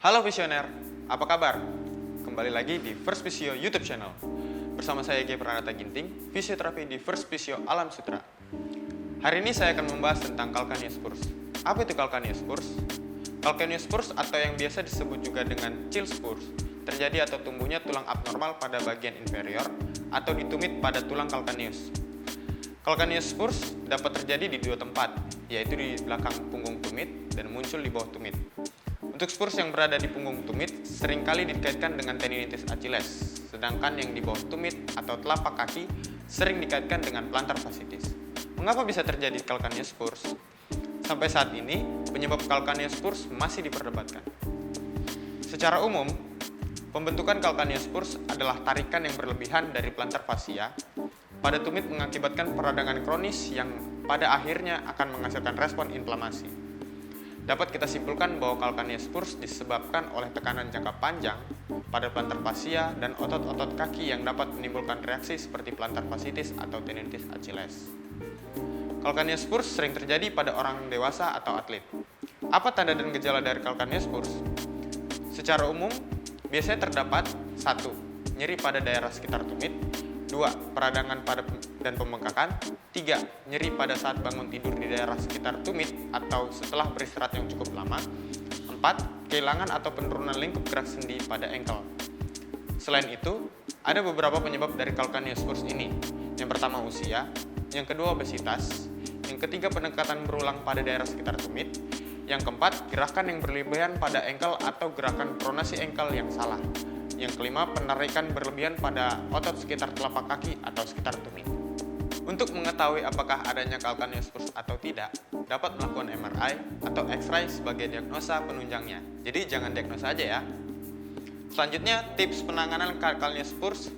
Halo Visioner, apa kabar? Kembali lagi di First Visio YouTube channel. Bersama saya G. Pranata Ginting, fisioterapi di First Visio Alam Sutra. Hari ini saya akan membahas tentang calcaneus spurs. Apa itu calcaneus spurs? Calcaneus spurs atau yang biasa disebut juga dengan chill spurs terjadi atau tumbuhnya tulang abnormal pada bagian inferior atau di tumit pada tulang calcaneus. Calcaneus spurs dapat terjadi di dua tempat, yaitu di belakang punggung tumit dan muncul di bawah tumit. Untuk spurs yang berada di punggung tumit seringkali dikaitkan dengan tendinitis Achilles, sedangkan yang di bawah tumit atau telapak kaki sering dikaitkan dengan plantar fasciitis. Mengapa bisa terjadi calcaneus spurs? Sampai saat ini, penyebab calcaneus spurs masih diperdebatkan. Secara umum, pembentukan calcaneus spurs adalah tarikan yang berlebihan dari plantar fascia pada tumit mengakibatkan peradangan kronis yang pada akhirnya akan menghasilkan respon inflamasi. Dapat kita simpulkan bahwa calcaneus spurs disebabkan oleh tekanan jangka panjang pada plantar fascia dan otot-otot kaki yang dapat menimbulkan reaksi seperti plantar fasciitis atau tendinitis Achilles. Calcaneus spurs sering terjadi pada orang dewasa atau atlet. Apa tanda dan gejala dari calcaneus spurs? Secara umum, biasanya terdapat 1. Nyeri pada daerah sekitar tumit, 2. Peradangan pada dan pembengkakan, 3. Nyeri pada saat bangun tidur di daerah sekitar tumit atau setelah beristirahat yang cukup lama, 4. Kehilangan atau penurunan lingkup gerak sendi pada ankle. Selain itu, ada beberapa penyebab dari calcaneus spurs ini. Yang pertama usia, yang kedua obesitas, yang ketiga pendekatan berulang pada daerah sekitar tumit, yang keempat gerakan yang berlebihan pada ankle atau gerakan pronasi ankle yang salah, yang kelima penarikan berlebihan pada otot sekitar telapak kaki atau sekitar tumit. Untuk mengetahui apakah adanya calcaneus spurs atau tidak, dapat melakukan MRI atau X-ray sebagai diagnosa penunjangnya. Jadi jangan diagnosa aja ya. Selanjutnya, tips penanganan calcaneus spurs.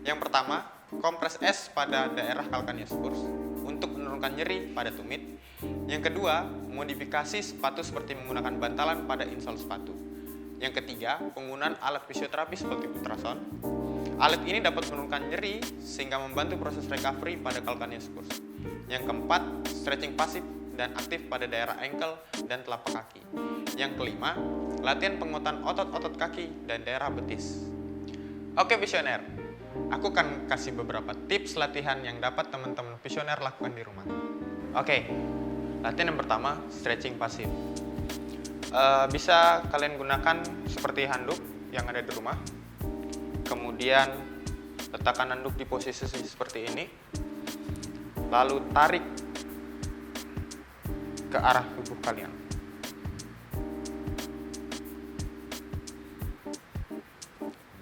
Yang pertama, kompres es pada daerah calcaneus spurs untuk menurunkan nyeri pada tumit. Yang kedua, modifikasi sepatu seperti menggunakan bantalan pada insol sepatu. Yang ketiga, penggunaan alat fisioterapi seperti ultrasound. Alat ini dapat menurunkan nyeri sehingga membantu proses recovery pada calcaneus spurs. Yang keempat, stretching pasif dan aktif pada daerah ankle dan telapak kaki. Yang kelima, latihan penguatan otot-otot kaki dan daerah betis. Oke visioner, aku akan kasih beberapa tips latihan yang dapat teman-teman visioner lakukan di rumah. Oke, latihan yang pertama, stretching pasif. Bisa kalian gunakan seperti handuk yang ada di rumah. Kemudian letakkan handuk di posisi seperti ini. Lalu tarik ke arah tubuh kalian.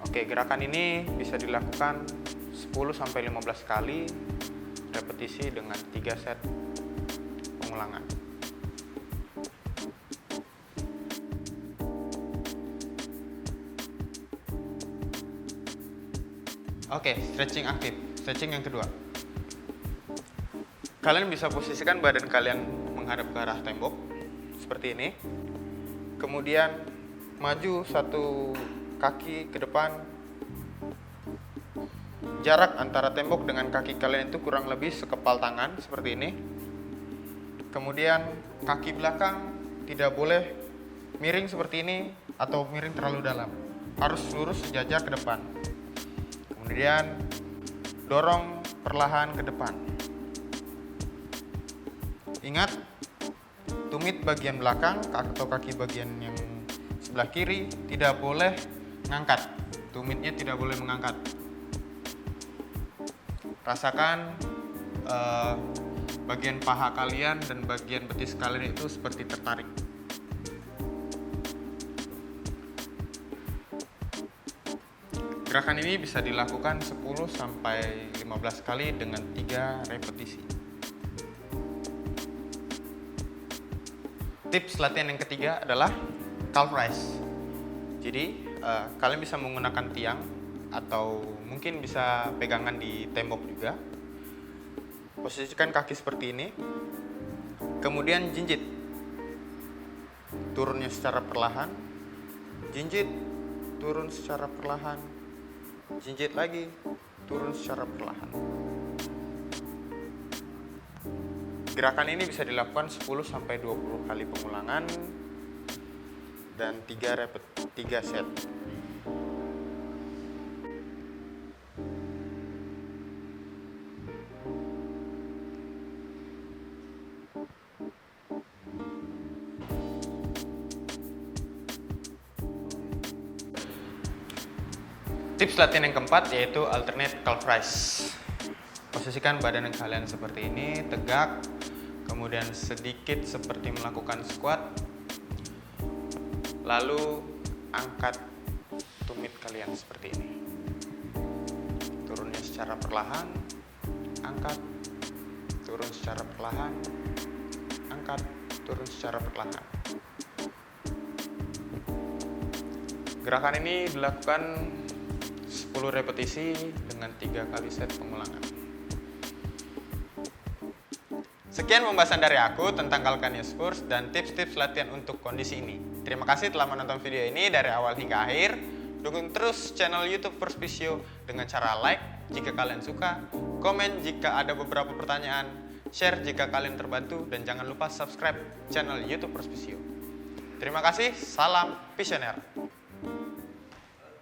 Oke, gerakan ini bisa dilakukan 10-15 kali repetisi dengan 3 set pengulangan. Oke, stretching aktif. Stretching yang kedua. Kalian bisa posisikan badan kalian menghadap ke arah tembok seperti ini. Kemudian maju satu kaki ke depan. Jarak antara tembok dengan kaki kalian itu kurang lebih sekepal tangan seperti ini. Kemudian kaki belakang tidak boleh miring seperti ini atau miring terlalu dalam. Harus lurus sejajar ke depan. Kemudian dorong perlahan ke depan. Ingat, tumit bagian belakang atau kaki bagian yang sebelah kiri tidak boleh mengangkat. Tumitnya tidak boleh mengangkat. Rasakan bagian paha kalian dan bagian betis kalian itu seperti tertarik. Gerakan ini bisa dilakukan 10-15 kali dengan 3 repetisi. Tips latihan yang ketiga adalah calf raise. Jadi, kalian bisa menggunakan tiang atau mungkin bisa pegangan di tembok juga. Posisikan kaki seperti ini. Kemudian jinjit. Turunnya secara perlahan. Jinjit, turun secara perlahan. Jinjit lagi, turun secara perlahan. Gerakan ini bisa dilakukan 10-20 kali pengulangan dan 3 set. Tips latihan yang keempat yaitu alternate calf raise. Posisikan badan kalian seperti ini, tegak, kemudian sedikit seperti melakukan squat, lalu angkat tumit kalian seperti ini. Turunnya secara perlahan, angkat, turun secara perlahan, angkat, turun secara perlahan. Gerakan ini dilakukan 10 repetisi dengan 3 kali set pengulangan. Sekian pembahasan dari aku tentang calcaneus first dan tips-tips latihan untuk kondisi ini. Terima kasih telah menonton video ini dari awal hingga akhir. Dukung terus channel YouTube First Physio dengan cara like jika kalian suka, komen jika ada beberapa pertanyaan, share jika kalian terbantu, dan jangan lupa subscribe channel YouTube First Physio. Terima kasih, salam visioner.